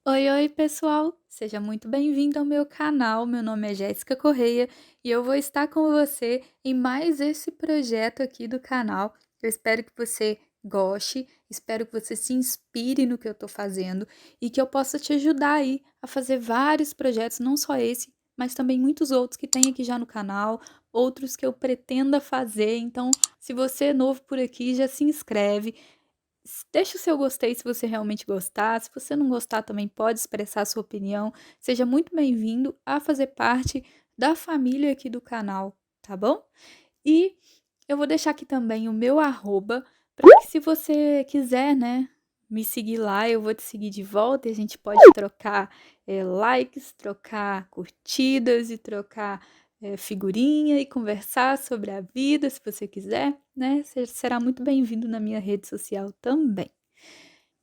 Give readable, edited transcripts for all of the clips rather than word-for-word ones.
Oi, oi, pessoal! Seja muito bem-vindo ao meu canal. Meu nome é Jéssica Correia e eu vou estar com você em mais esse projeto aqui do canal. Eu espero que você goste, espero que você se inspire no que eu estou fazendo e que eu possa te ajudar aí a fazer vários projetos, não só esse, mas também muitos outros que tem aqui já no canal, outros que eu pretenda fazer. Então, se você é novo por aqui, já se inscreve. Deixa o seu gostei se você realmente gostar. Se você não gostar, também pode expressar a sua opinião. Seja muito bem-vindo a fazer parte da família aqui do canal, tá bom? E eu vou deixar aqui também o meu arroba, para que se você quiser, né, me seguir lá, eu vou te seguir de volta e a gente pode trocar likes, trocar curtidas e trocar figurinha e conversar sobre a vida, se você quiser, né? Você será muito bem-vindo na minha rede social também.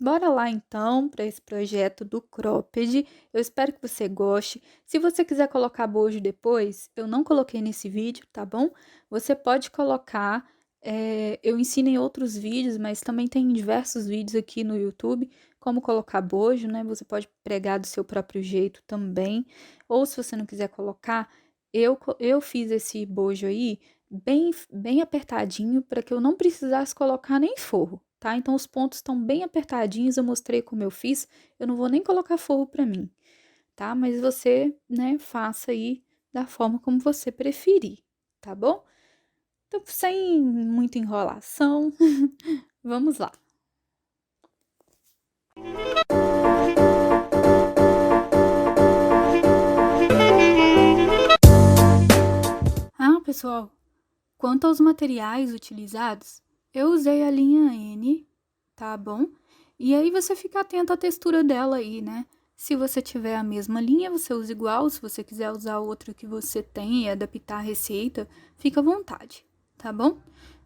Bora lá então para esse projeto do cropped. Eu espero que você goste. Se você quiser colocar bojo depois, eu não coloquei nesse vídeo, tá bom? Você pode colocar. Eu ensino em outros vídeos, mas também tem diversos vídeos aqui no YouTube como colocar bojo, né? Você pode pregar do seu próprio jeito também. Ou se você não quiser colocar, eu fiz esse bojo aí bem apertadinho para que eu não precisasse colocar nem forro, tá? Então os pontos estão bem apertadinhos, eu mostrei como eu fiz, eu não vou nem colocar forro para mim, tá? Mas você, né, faça aí da forma como você preferir, tá bom? Então, sem muita enrolação, vamos lá. Pessoal, quanto aos materiais utilizados, eu usei a linha N, tá bom? E aí você fica atento à textura dela aí, né? Se você tiver a mesma linha, você usa igual. Se você quiser usar outra que você tem e adaptar a receita, fica à vontade, tá bom?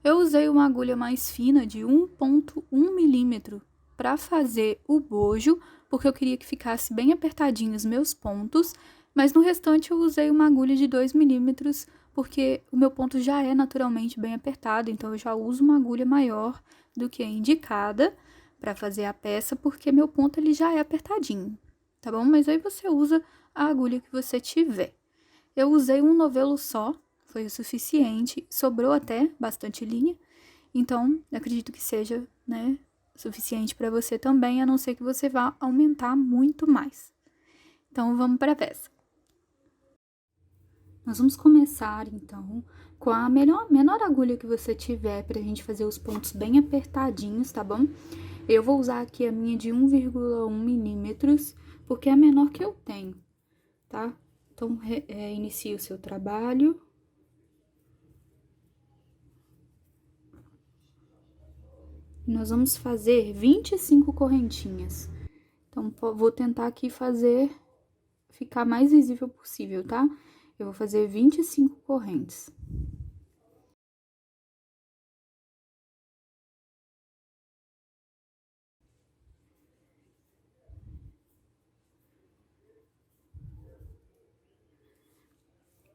Eu usei uma agulha mais fina de 1,1 milímetro para fazer o bojo, porque eu queria que ficasse bem apertadinho os meus pontos, mas no restante eu usei uma agulha de 2 milímetros, porque o meu ponto já é naturalmente bem apertado, então eu já uso uma agulha maior do que a indicada para fazer a peça, porque meu ponto ele já é apertadinho, tá bom? Mas aí você usa a agulha que você tiver. Eu usei um novelo só, foi o suficiente, sobrou até bastante linha, então acredito que seja, né, suficiente para você também, a não ser que você vá aumentar muito mais. Então vamos para a peça. Nós vamos começar, então, com a menor agulha que você tiver pra gente fazer os pontos bem apertadinhos, tá bom? Eu vou usar aqui a minha de 1,1 milímetros, porque é a menor que eu tenho, tá? Então, inicie o seu trabalho. Nós vamos fazer 25 correntinhas. Então, vou tentar aqui fazer ficar mais visível possível, tá? Eu vou fazer 25 correntes.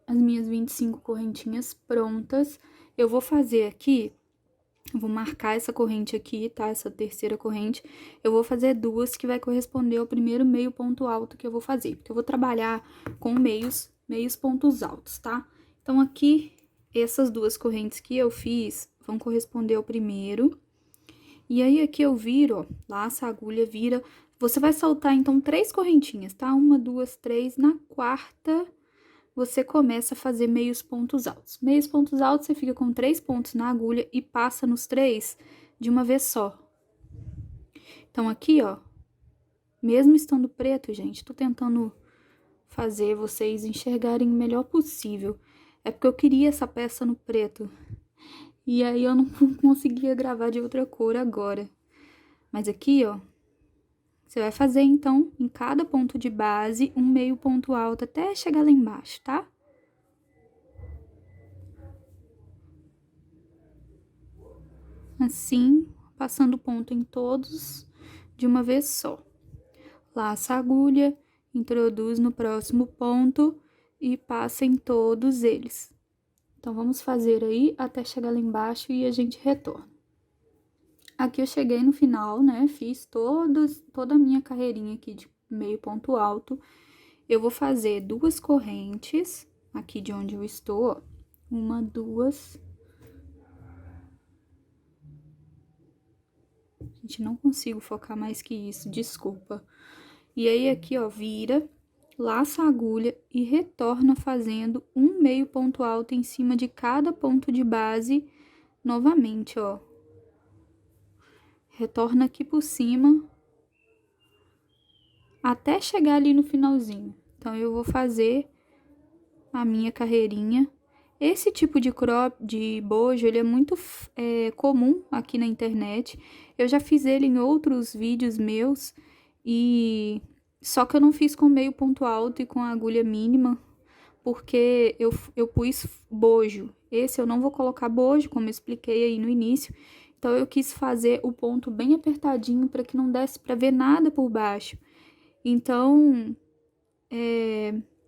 As minhas 25 correntinhas prontas. Eu vou fazer aqui, vou marcar essa corrente aqui, tá? Essa terceira corrente. Eu vou fazer duas que vai corresponder ao primeiro meio ponto alto que eu vou fazer, porque eu vou trabalhar com meios pontos altos, tá? Então, aqui, essas duas correntes que eu fiz vão corresponder ao primeiro. E aí, aqui eu viro, ó, laça a agulha, vira. Você vai saltar, então, 3 correntinhas, tá? 1, 2, 3. Na quarta, você começa a fazer meios pontos altos. Meios pontos altos, você fica com 3 pontos na agulha e passa nos 3 de uma vez só. Então, aqui, ó, mesmo estando preto, gente, tô tentando fazer vocês enxergarem o melhor possível. É porque eu queria essa peça no preto. E aí eu não conseguia gravar de outra cor agora. Mas aqui, ó, você vai fazer, então, em cada ponto de base, um meio ponto alto até chegar lá embaixo, tá? Assim, passando ponto em todos de uma vez só. Laça a agulha, introduz no próximo ponto e passa em todos eles. Então, vamos fazer aí até chegar lá embaixo e a gente retorna. Aqui eu cheguei no final, né? Fiz toda a minha carreirinha aqui meio ponto alto. Eu vou fazer 2 correntes aqui de onde eu estou, ó. 1, 2. Gente, não consigo focar mais que isso, desculpa. E aí, aqui, ó, vira, laça a agulha e retorna fazendo um meio ponto alto em cima de cada ponto de base novamente, ó. Retorna aqui por cima até chegar ali no finalzinho. Então, eu vou fazer a minha carreirinha. Esse tipo de bojo, ele é muito comum aqui na internet. Eu já fiz ele em outros vídeos meus, e só que eu não fiz com meio ponto alto e com a agulha mínima, porque eu pus bojo. Esse eu não vou colocar bojo, como eu expliquei aí no início. Então, eu quis fazer o ponto bem apertadinho para que não desse para ver nada por baixo. Então,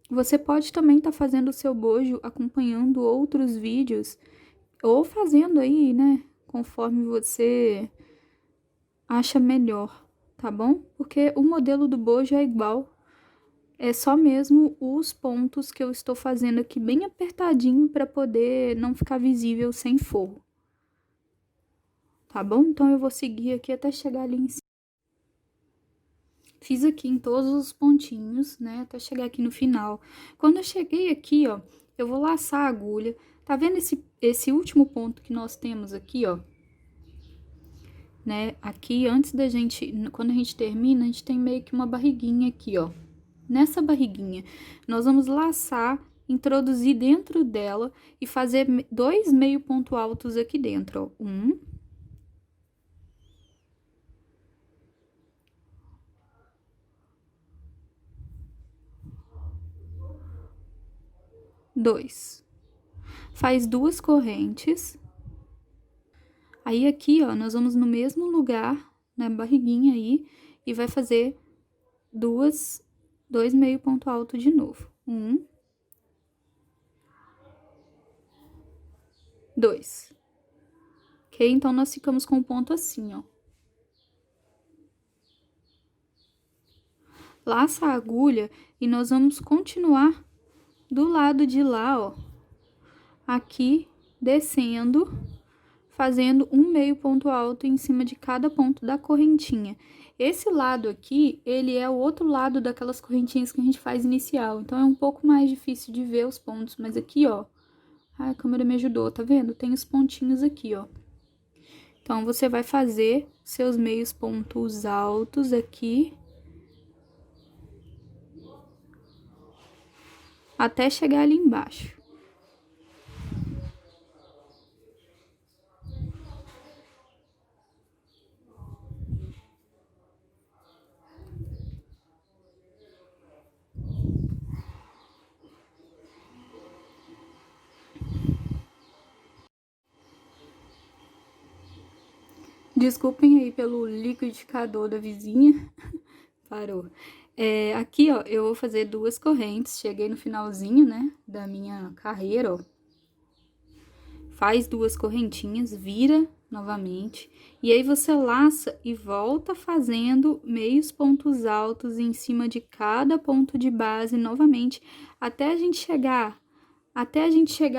você pode também estar fazendo o seu bojo acompanhando outros vídeos, ou fazendo aí, né, conforme você acha melhor, tá bom? Porque o modelo do bojo é igual, é só mesmo os pontos que eu estou fazendo aqui bem apertadinho para poder não ficar visível sem forro, tá bom? Então, eu vou seguir aqui até chegar ali em cima. Fiz aqui em todos os pontinhos, né, até chegar aqui no final. Quando eu cheguei aqui, ó, eu vou laçar a agulha. Tá vendo esse último ponto que nós temos aqui, ó? Né, aqui, antes da gente, quando a gente termina, a gente tem meio que uma barriguinha aqui, ó. Nessa barriguinha, nós vamos laçar, introduzir dentro dela e fazer 2 meio ponto altos aqui dentro, ó. 1. 2. Faz 2 correntes. Aí, aqui, ó, nós vamos no mesmo lugar, na barriguinha aí, e vai fazer dois meio ponto alto de novo. 1, 2. Ok? Então, nós ficamos com o ponto assim, ó. Laça a agulha e nós vamos continuar do lado de lá, ó, aqui, descendo, fazendo um meio ponto alto em cima de cada ponto da correntinha. Esse lado aqui, ele é o outro lado daquelas correntinhas que a gente faz inicial, então é um pouco mais difícil de ver os pontos, mas aqui, ó, a câmera me ajudou, tá vendo? Tem os pontinhos aqui, ó. Então, você vai fazer seus meios pontos altos aqui, até chegar ali embaixo. Desculpem aí pelo liquidificador da vizinha. Parou. Aqui, ó, eu vou fazer 2 correntes. Cheguei no finalzinho, né, da minha carreira, ó. Faz 2 correntinhas, vira novamente. E aí, você laça e volta fazendo meios pontos altos em cima de cada ponto de base novamente, até a gente chegar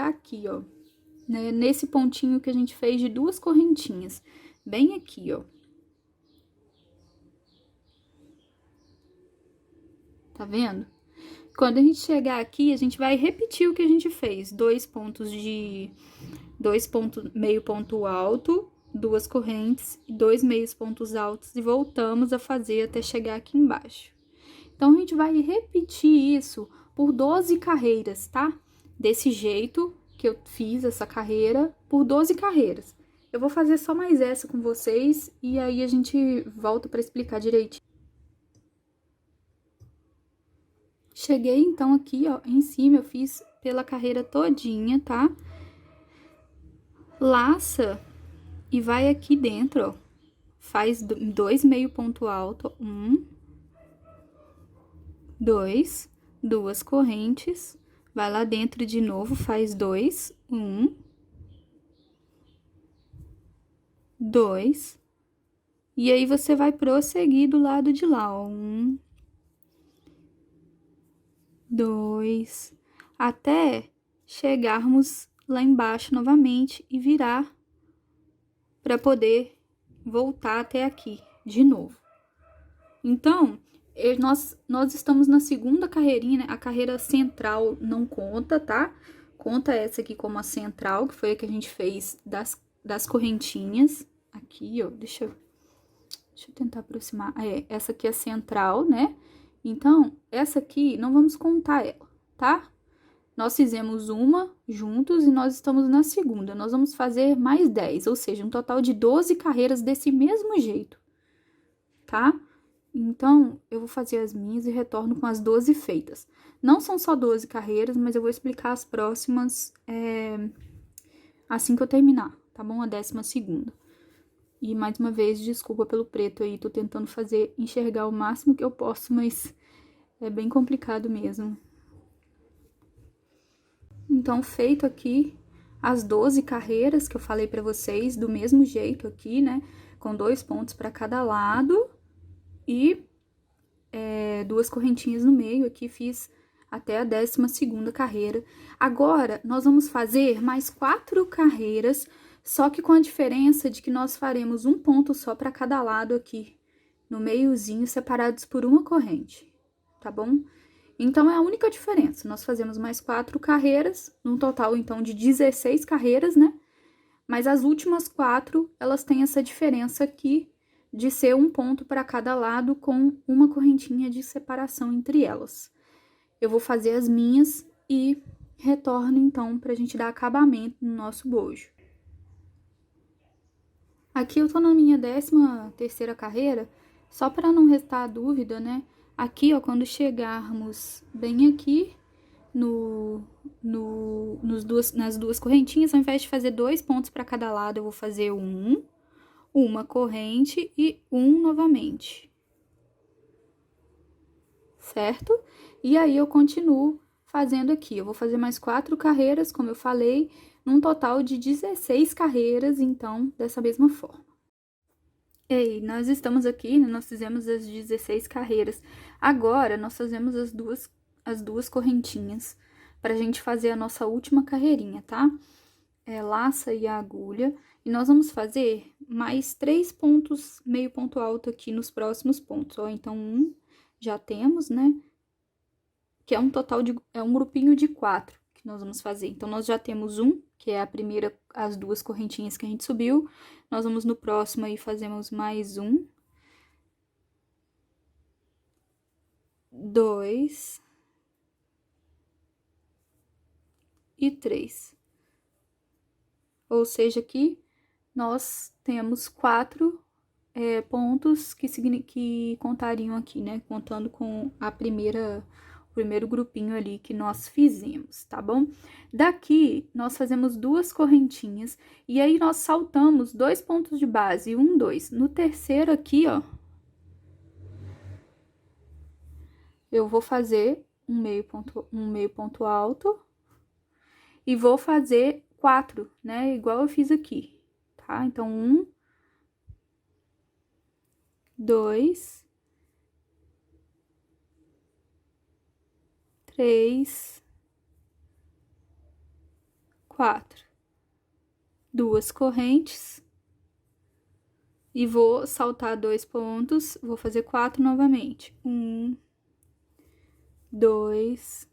aqui, ó, né, nesse pontinho que a gente fez de 2 correntinhas. Bem aqui, ó. Tá vendo? Quando a gente chegar aqui, a gente vai repetir o que a gente fez. 2 pontos meio ponto alto, 2 correntes e 2 meios pontos altos, e voltamos a fazer até chegar aqui embaixo. Então, a gente vai repetir isso por 12 carreiras, tá? Desse jeito que eu fiz essa carreira, por 12 carreiras. Eu vou fazer só mais essa com vocês, e aí a gente volta para explicar direitinho. Cheguei, então, aqui, ó, em cima, eu fiz pela carreira todinha, tá? Laça e vai aqui dentro, ó. Faz 2 meio ponto alto, 1, 2, 2 correntes. Vai lá dentro de novo, faz 2, 1, 2. E aí, você vai prosseguir do lado de lá, ó. 1, 2, até chegarmos lá embaixo novamente e virar para poder voltar até aqui de novo. Então, nós estamos na segunda carreirinha, né? A carreira central não conta, tá? Conta essa aqui como a central, que foi a que a gente fez das correntinhas. Aqui, ó, deixa eu tentar aproximar. Essa aqui é a central, né? Então, essa aqui, não vamos contar ela, tá? Nós fizemos uma juntos e nós estamos na segunda. Nós vamos fazer mais 10, ou seja, um total de 12 carreiras desse mesmo jeito, tá? Então, eu vou fazer as minhas e retorno com as 12 feitas. Não são só 12 carreiras, mas eu vou explicar as próximas assim que eu terminar, tá bom? A 12ª. E, mais uma vez, desculpa pelo preto aí, tô tentando enxergar o máximo que eu posso, mas é bem complicado mesmo. Então, feito aqui as 12 carreiras que eu falei pra vocês, do mesmo jeito aqui, né? Com 2 pontos pra cada lado e 2 correntinhas no meio. Aqui fiz até a 12ª carreira. Agora, nós vamos fazer mais 4 carreiras, só que com a diferença de que nós faremos um ponto só para cada lado aqui, no meiozinho, separados por uma corrente, tá bom? Então, é a única diferença. Nós fazemos mais 4 carreiras, num total, então, de 16 carreiras, né? Mas as últimas 4, elas têm essa diferença aqui, de ser um ponto para cada lado com uma correntinha de separação entre elas. Eu vou fazer as minhas e retorno, então, pra gente dar acabamento no nosso bojo. Aqui eu tô na minha 13ª carreira, só para não restar dúvida, né? Aqui, ó, quando chegarmos bem aqui nas duas correntinhas, ao invés de fazer 2 pontos para cada lado, eu vou fazer uma corrente e um novamente, certo? E aí, eu continuo fazendo aqui. Eu vou fazer mais 4 carreiras, como eu falei, num total de 16 carreiras, então, dessa mesma forma. Ei, nós estamos aqui, né? Nós fizemos as 16 carreiras. Agora, nós fazemos as duas correntinhas pra gente fazer a nossa última carreirinha, tá? Laça e a agulha. E nós vamos fazer mais 3 pontos, meio ponto alto aqui nos próximos pontos, ó. Então, já temos, né? Que é um total é um grupinho de 4 que nós vamos fazer. Então, nós já temos que é as 2 correntinhas que a gente subiu. Nós vamos no próximo aí, fazemos mais 2 e 3. Ou seja, aqui nós temos 4 pontos que contariam aqui, né? Contando com o primeiro grupinho ali que nós fizemos, tá bom? Daqui, nós fazemos 2 correntinhas e aí nós saltamos 2 pontos de base, 1, 2. No terceiro aqui, ó, eu vou fazer um meio ponto alto e vou fazer 4, né? Igual eu fiz aqui, tá? Então, 1, 2, 3, 4. 2 correntes. E vou saltar 2 pontos, vou fazer 4 novamente. 1, 2,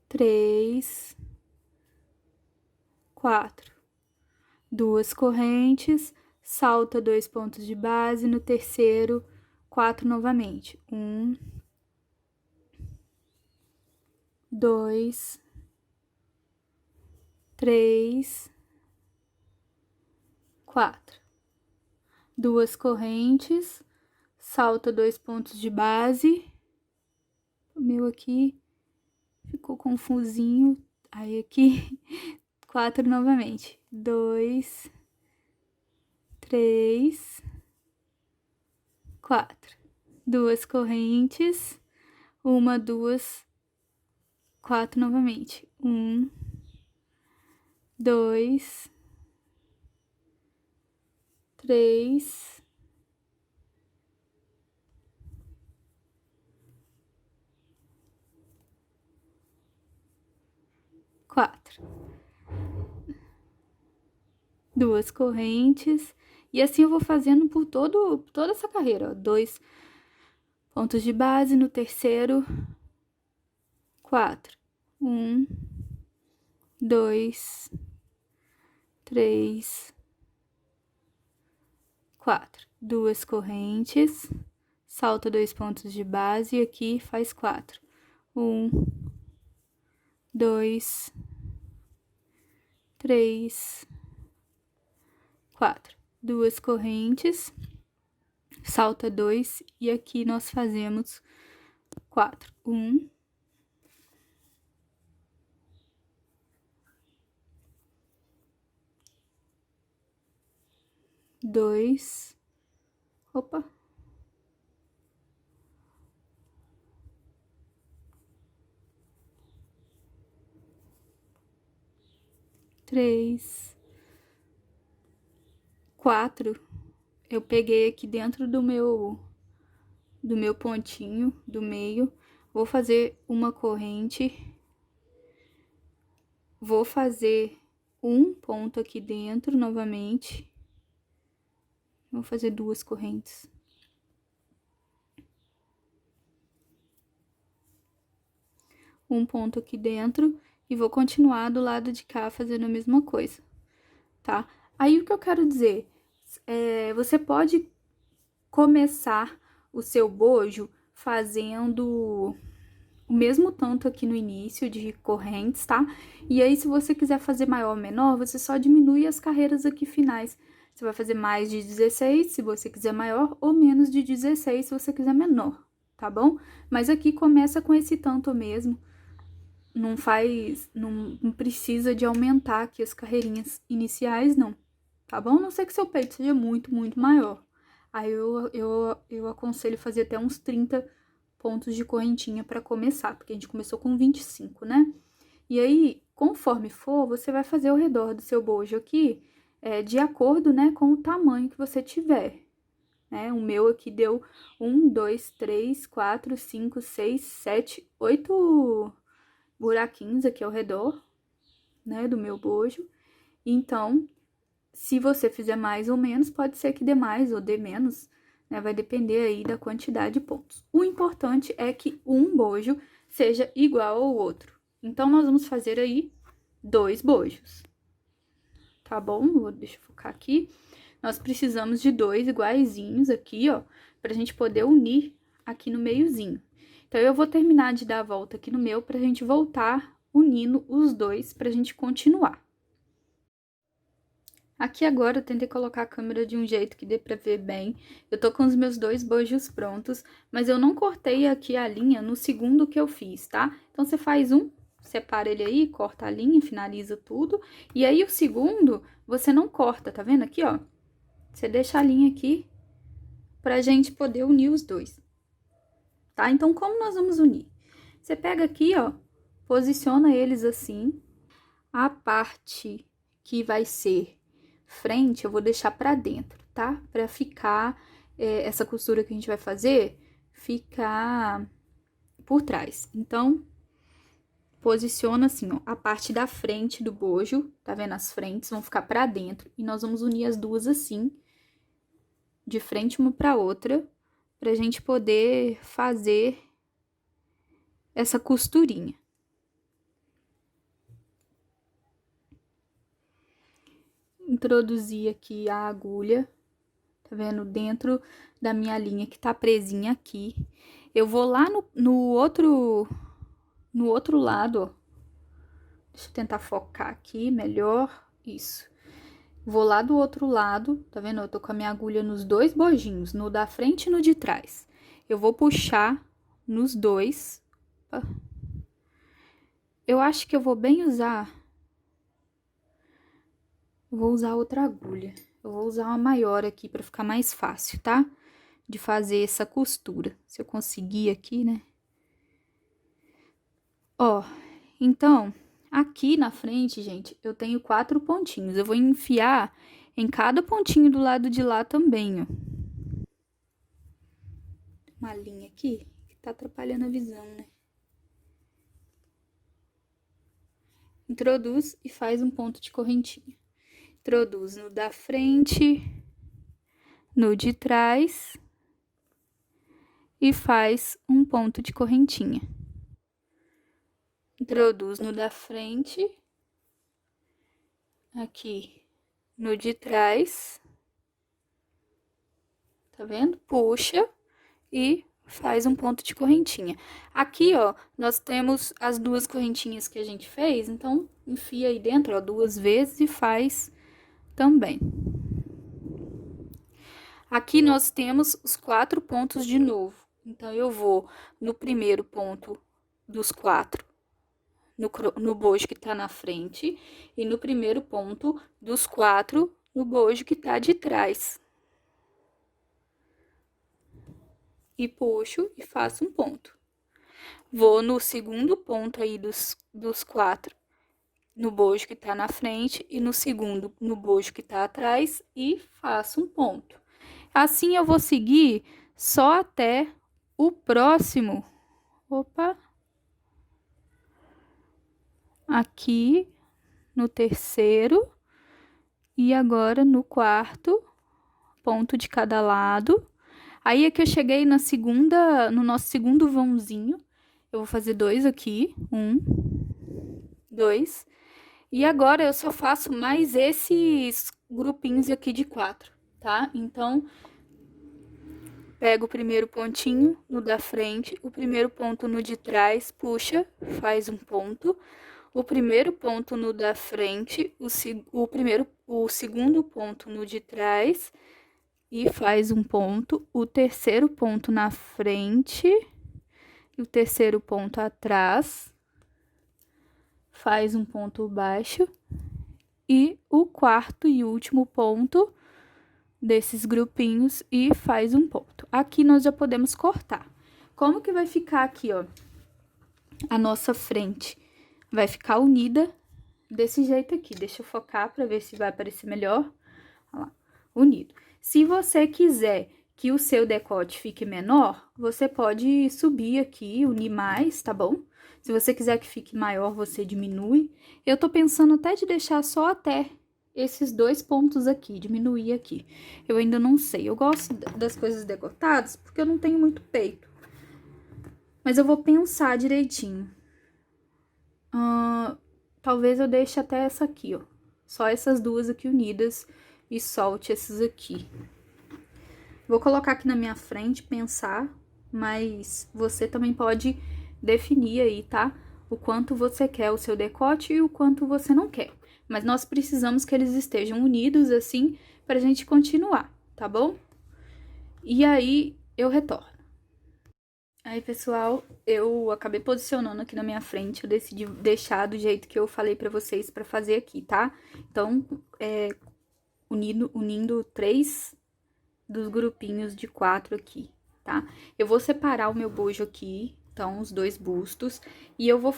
3, 4. 2 correntes, salta 2 pontos de base, no terceiro, 4 novamente. 1, 2, 3, 4. 2 correntes, salta 2 pontos de base. O meu aqui ficou confusinho. Aí aqui, 4 novamente. 2, 3, 4. 2 correntes, 1, 2, 4 novamente. 1, 2, 3, 4. 2 correntes. E assim eu vou fazendo por toda essa carreira, ó. 2 pontos de base no terceiro, 4. 1, 2, 3, 4. 2 correntes, salta 2 pontos de base e aqui faz 4. 1, 2, 3, 4. 2 correntes, salta 2 e aqui nós fazemos 4. 1, 2, opa, 3, 4. Eu peguei aqui dentro do meu pontinho do meio, vou fazer uma corrente, vou fazer um ponto aqui dentro novamente, vou fazer 2 correntes. Um ponto aqui dentro e vou continuar do lado de cá fazendo a mesma coisa, tá? Aí, o que eu quero dizer, você pode começar o seu bojo fazendo o mesmo tanto aqui no início de correntes, tá? E aí, se você quiser fazer maior ou menor, você só diminui as carreiras aqui finais. Você vai fazer mais de 16, se você quiser maior, ou menos de 16, se você quiser menor, tá bom? Mas aqui começa com esse tanto mesmo. Não precisa de aumentar aqui as carreirinhas iniciais, não, tá bom? A não ser que seu peito seja muito, muito maior. Aí eu aconselho fazer até uns 30 pontos de correntinha para começar, porque a gente começou com 25, né? E aí, conforme for, você vai fazer ao redor do seu bojo aqui, de acordo, né, com o tamanho que você tiver, né? O meu aqui deu 1, 2, 3, 4, 5, 6, 7, 8 buraquinhos aqui ao redor, né, do meu bojo. Então, se você fizer mais ou menos, pode ser que dê mais ou dê menos, né? Vai depender aí da quantidade de pontos. O importante é que um bojo seja igual ao outro. Então, nós vamos fazer aí 2 bojos, tá bom? Deixa eu focar aqui. Nós precisamos de 2 iguaizinhos aqui, ó, pra gente poder unir aqui no meiozinho. Então, eu vou terminar de dar a volta aqui no meu pra gente voltar unindo os dois pra gente continuar. Aqui agora eu tentei colocar a câmera de um jeito que dê pra ver bem. Eu tô com os meus 2 bojos prontos, mas eu não cortei aqui a linha no segundo que eu fiz, tá? Então, você faz um, separa ele aí, corta a linha, finaliza tudo. E aí, o segundo, você não corta, tá vendo aqui, ó? Você deixa a linha aqui pra gente poder unir os dois, tá? Então, como nós vamos unir? Você pega aqui, ó, posiciona eles assim, a parte que vai ser frente, eu vou deixar pra dentro, tá? Pra ficar, essa costura que a gente vai fazer, ficar por trás. Então, posiciona assim, ó, a parte da frente do bojo, tá vendo? As frentes vão ficar pra dentro e nós vamos unir as duas assim, de frente uma pra outra, pra gente poder fazer essa costurinha. Introduzir aqui a agulha, tá vendo? Dentro da minha linha que tá presinha aqui. Eu vou lá no outro lado, ó. Deixa eu tentar focar aqui melhor. Isso. Vou lá do outro lado, tá vendo? Eu tô com a minha agulha nos 2 bojinhos, no da frente e no de trás. Eu vou puxar nos 2. Opa. Eu acho que eu vou bem usar. Eu vou usar outra agulha. Eu vou usar uma maior aqui pra ficar mais fácil, tá? De fazer essa costura. Se eu conseguir aqui, né? Ó, então, aqui na frente, gente, eu tenho 4 pontinhos. Eu vou enfiar em cada pontinho do lado de lá também, ó. Uma linha aqui que tá atrapalhando a visão, né? Em introduz e faz um ponto de correntinha. Introduz no da frente, no de trás e faz um ponto de correntinha. Introduz no da frente, aqui no de trás, tá vendo? Puxa e faz um ponto de correntinha. Aqui, ó, nós temos as duas correntinhas que a gente fez, então enfia aí dentro, ó, 2 vezes e faz também. Aqui nós temos os 4 pontos de novo. Então, eu vou no primeiro ponto dos 4, no bojo que tá na frente, e no primeiro ponto dos 4, no bojo que tá de trás. E puxo e faço um ponto. Vou no segundo ponto aí dos 4, no bojo que tá na frente, e no segundo, no bojo que tá atrás, e faço um ponto. Assim, eu vou seguir só até o próximo. Opa! Aqui no terceiro e agora no quarto ponto de cada lado. Aí é que eu cheguei na segunda, no nosso segundo vãozinho. Eu vou fazer 2 aqui, 1, 2. E agora eu só faço mais esses grupinhos aqui de 4, tá? Então, pego o primeiro pontinho no da frente, o primeiro ponto no de trás, puxa, faz um ponto. O primeiro ponto no da frente, o segundo ponto no de trás e faz um ponto. O terceiro ponto na frente e o terceiro ponto atrás, faz um ponto baixo. E o quarto e último ponto desses grupinhos e faz um ponto. Aqui nós já podemos cortar. Como que vai ficar aqui, ó, a nossa frente? Vai ficar unida desse jeito aqui. Deixa eu focar para ver se vai aparecer melhor. Olha lá, unido. Se você quiser que o seu decote fique menor, você pode subir aqui, unir mais, tá bom? Se você quiser que fique maior, você diminui. Eu tô pensando até de deixar só até esses 2 pontos aqui, diminuir aqui. Eu ainda não sei. Eu gosto das coisas decotadas porque eu não tenho muito peito. Mas eu vou pensar direitinho. Talvez eu deixe até essa aqui, ó. Só essas duas aqui unidas e solte esses aqui. Vou colocar aqui na minha frente, pensar, mas você também pode definir aí, tá? O quanto você quer o seu decote e o quanto você não quer. Mas nós precisamos que eles estejam unidos assim pra gente continuar, tá bom? E aí, eu retorno. Aí, pessoal, eu acabei posicionando aqui na minha frente, eu decidi deixar do jeito que eu falei pra vocês pra fazer aqui, tá? Então, unindo 3 dos grupinhos de 4 aqui, tá? Eu vou separar o meu bojo aqui, então, os 2 bustos, e eu vou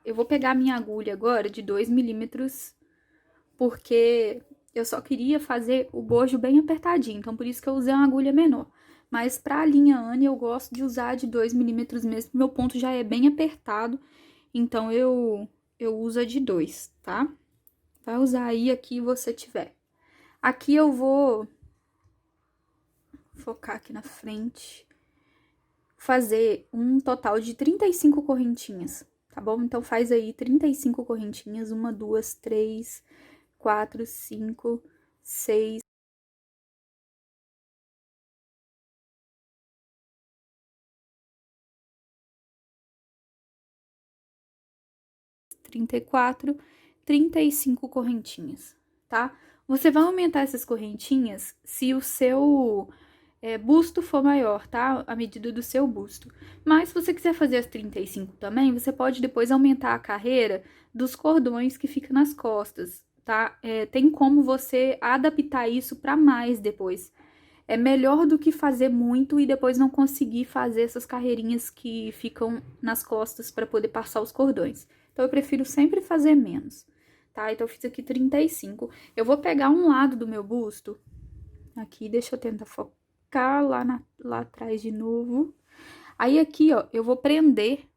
eu vou pegar a minha agulha agora de 2 milímetros, porque eu só queria fazer o bojo bem apertadinho, então por isso que eu usei uma agulha menor. Mas pra linha Anne eu gosto de usar de 2 milímetros mesmo, meu ponto já é bem apertado, então eu uso a de 2, tá? Vai usar aí a que você tiver. Aqui eu vou focar aqui na frente, fazer um total de 35 correntinhas, tá bom? Então, faz aí 35 correntinhas, 1, 2, 3, 4, 5, 6, 34, 35 correntinhas, tá? Você vai aumentar essas correntinhas se o seu busto for maior, tá? A medida do seu busto. Mas se você quiser fazer as 35 também, você pode depois aumentar a carreira dos cordões que fica nas costas, tá? Tem como você adaptar isso para mais depois. É melhor do que fazer muito e depois não conseguir fazer essas carreirinhas que ficam nas costas para poder passar os cordões. Então, eu prefiro sempre fazer menos, tá? Então, eu fiz aqui 35. Eu vou pegar um lado do meu busto, aqui, deixa eu tentar focar lá atrás de novo. Aí, aqui, ó, eu vou prender,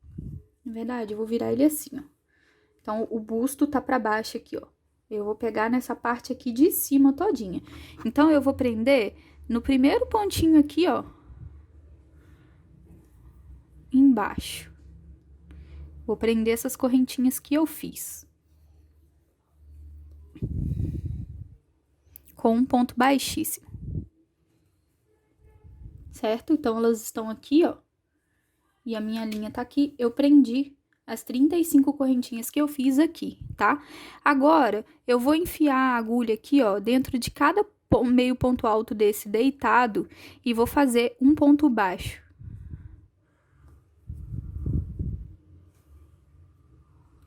na verdade, eu vou virar ele assim, ó. Então, o busto tá pra baixo aqui, ó. Eu vou pegar nessa parte aqui de cima todinha. Então, eu vou prender no primeiro pontinho aqui, ó. Embaixo. Vou prender essas correntinhas que eu fiz. Com um ponto baixíssimo. Certo? Então, elas estão aqui, ó. E a minha linha tá aqui. Eu prendi as 35 correntinhas que eu fiz aqui, tá? Agora, eu vou enfiar a agulha aqui, ó, dentro de cada meio ponto alto desse deitado e vou fazer um ponto baixo.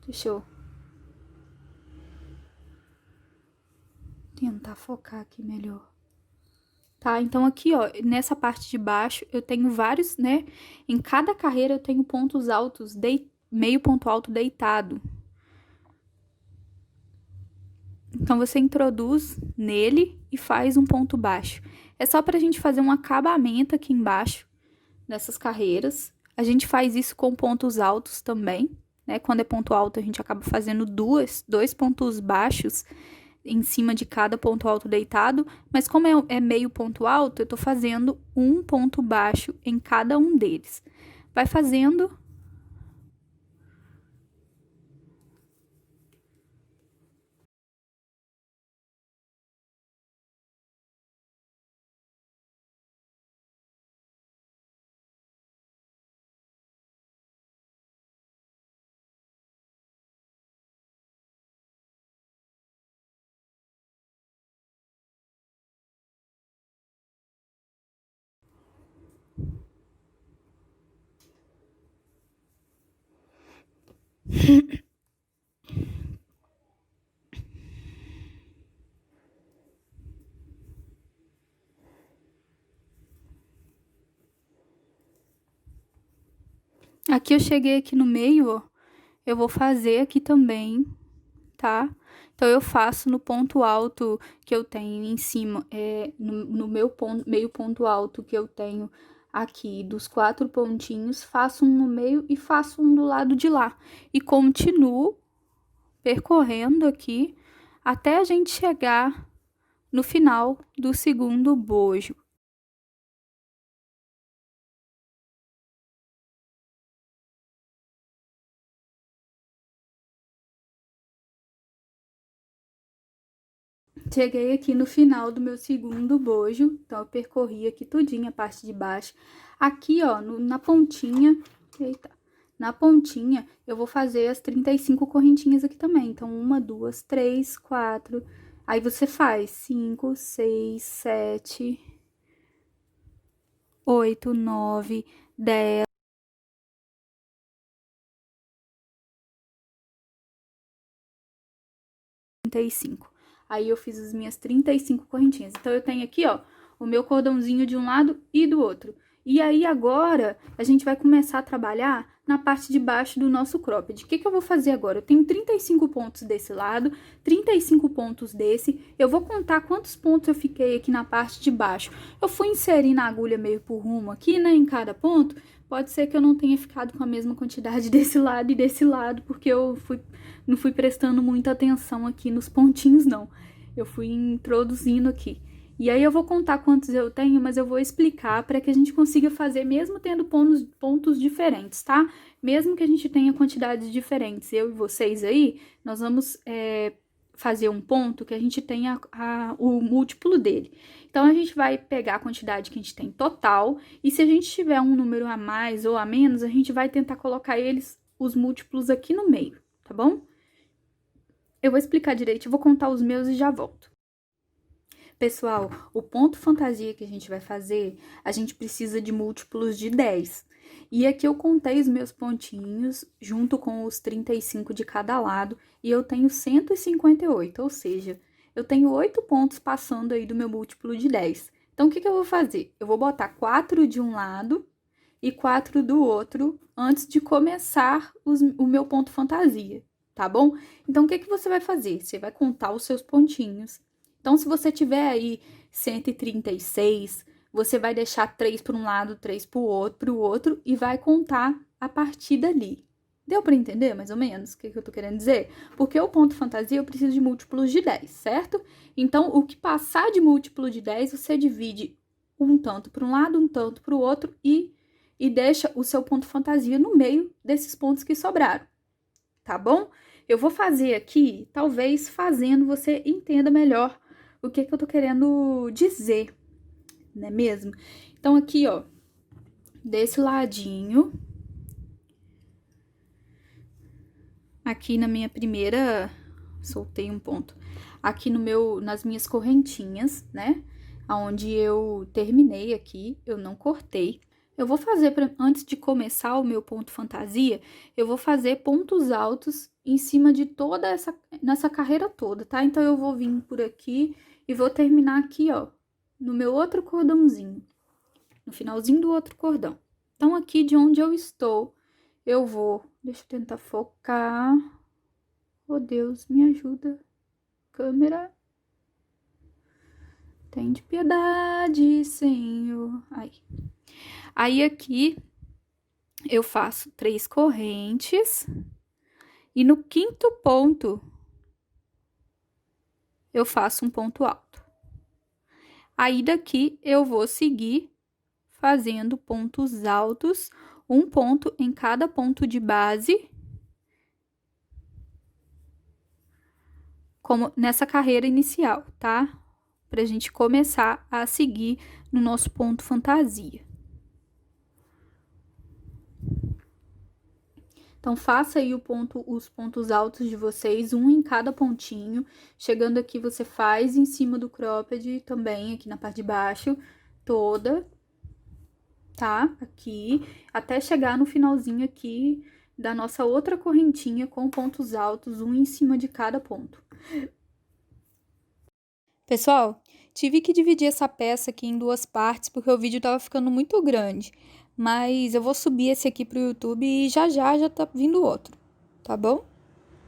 Deixa eu tentar focar aqui melhor. Tá? Então, aqui, ó, nessa parte de baixo, eu tenho vários, né? Em cada carreira eu tenho pontos altos, meio ponto alto deitado. Então, você introduz nele e faz um ponto baixo. É só pra gente fazer um acabamento aqui embaixo dessas carreiras. A gente faz isso com pontos altos também, né? Quando é ponto alto, a gente acaba fazendo dois pontos baixos em cima de cada ponto alto deitado, mas como é meio ponto alto, eu tô fazendo um ponto baixo em cada um deles. Vai fazendo. Aqui eu cheguei aqui no meio, ó. Eu vou fazer aqui também, tá? Então, eu faço no ponto alto que eu tenho em cima, no meu ponto, meio ponto alto que eu tenho aqui dos 4 pontinhos, faço um no meio e faço um do lado de lá. E continuo percorrendo aqui até a gente chegar no final do segundo bojo. Cheguei aqui no final do meu segundo bojo, então eu percorri aqui tudinho a parte de baixo. Aqui, ó, na pontinha, eita, na pontinha eu vou fazer as 35 correntinhas aqui também. Então, 1, 2, 3, 4, aí você faz 5, 6, 7, 8, 9, 10, 35. Aí, eu fiz as minhas 35 correntinhas. Então, eu tenho aqui, ó, o meu cordãozinho de um lado e do outro. E aí, agora, a gente vai começar a trabalhar na parte de baixo do nosso cropped. O que eu vou fazer agora? Eu tenho 35 pontos desse lado, 35 pontos desse. Eu vou contar quantos pontos eu fiquei aqui na parte de baixo. Eu fui inserindo a agulha meio por rumo aqui, né, em cada ponto. Pode ser que eu não tenha ficado com a mesma quantidade desse lado e desse lado, porque eu não fui prestando muita atenção aqui nos pontinhos, não. Eu fui introduzindo aqui. E aí eu vou contar quantos eu tenho, mas eu vou explicar para que a gente consiga fazer mesmo tendo pontos diferentes, tá? Mesmo que a gente tenha quantidades diferentes, eu e vocês aí, nós vamos fazer um ponto que a gente tenha o múltiplo dele. Então, a gente vai pegar a quantidade que a gente tem total, e se a gente tiver um número a mais ou a menos, a gente vai tentar colocar os múltiplos aqui no meio, tá bom? Eu vou explicar direito, eu vou contar os meus e já volto. Pessoal, o ponto fantasia que a gente vai fazer, a gente precisa de múltiplos de 10. E aqui eu contei os meus pontinhos, junto com os 35 de cada lado, e eu tenho 158, ou seja, eu tenho 8 pontos passando aí do meu múltiplo de 10. Então, o que eu vou fazer? Eu vou botar 4 de um lado e 4 do outro antes de começar o meu ponto fantasia, tá bom? Então, o que você vai fazer? Você vai contar os seus pontinhos. Então, se você tiver aí 136, você vai deixar 3 para um lado, 3 para o outro, e vai contar a partir dali, Deu para entender, mais ou menos, o que eu tô querendo dizer? Porque o ponto fantasia eu preciso de múltiplos de 10, certo? Então, o que passar de múltiplo de 10, você divide um tanto para um lado, um tanto para o outro e deixa o seu ponto fantasia no meio desses pontos que sobraram, tá bom? Eu vou fazer aqui, talvez fazendo você entenda melhor o que eu tô querendo dizer, não é mesmo? Então, aqui, ó, desse ladinho, aqui na minha primeira, soltei um ponto, aqui nas minhas correntinhas, né? Aonde eu terminei aqui, eu não cortei. Eu vou fazer, antes de começar o meu ponto fantasia, eu vou fazer pontos altos em cima de nessa carreira toda, tá? Então, eu vou vir por aqui e vou terminar aqui, ó, no meu outro cordãozinho, no finalzinho do outro cordão. Então, aqui de onde eu estou, eu vou... Deixa eu tentar focar. Oh, Deus, me ajuda. Câmera. Tem de piedade, Senhor. Aí, aqui, eu faço 3 correntes. E no 5º ponto, eu faço um ponto alto. Aí, daqui, eu vou seguir fazendo pontos altos, um ponto em cada ponto de base, como nessa carreira inicial, tá? Pra gente começar a seguir no nosso ponto fantasia. Então, faça aí os pontos altos de vocês, um em cada pontinho. Chegando aqui, você faz em cima do cropped também, aqui na parte de baixo, toda, tá? Aqui, até chegar no finalzinho aqui da nossa outra correntinha com pontos altos, um em cima de cada ponto. Pessoal, tive que dividir essa peça aqui em 2 partes, porque o vídeo tava ficando muito grande. Mas eu vou subir esse aqui pro YouTube e já tá vindo outro, tá bom?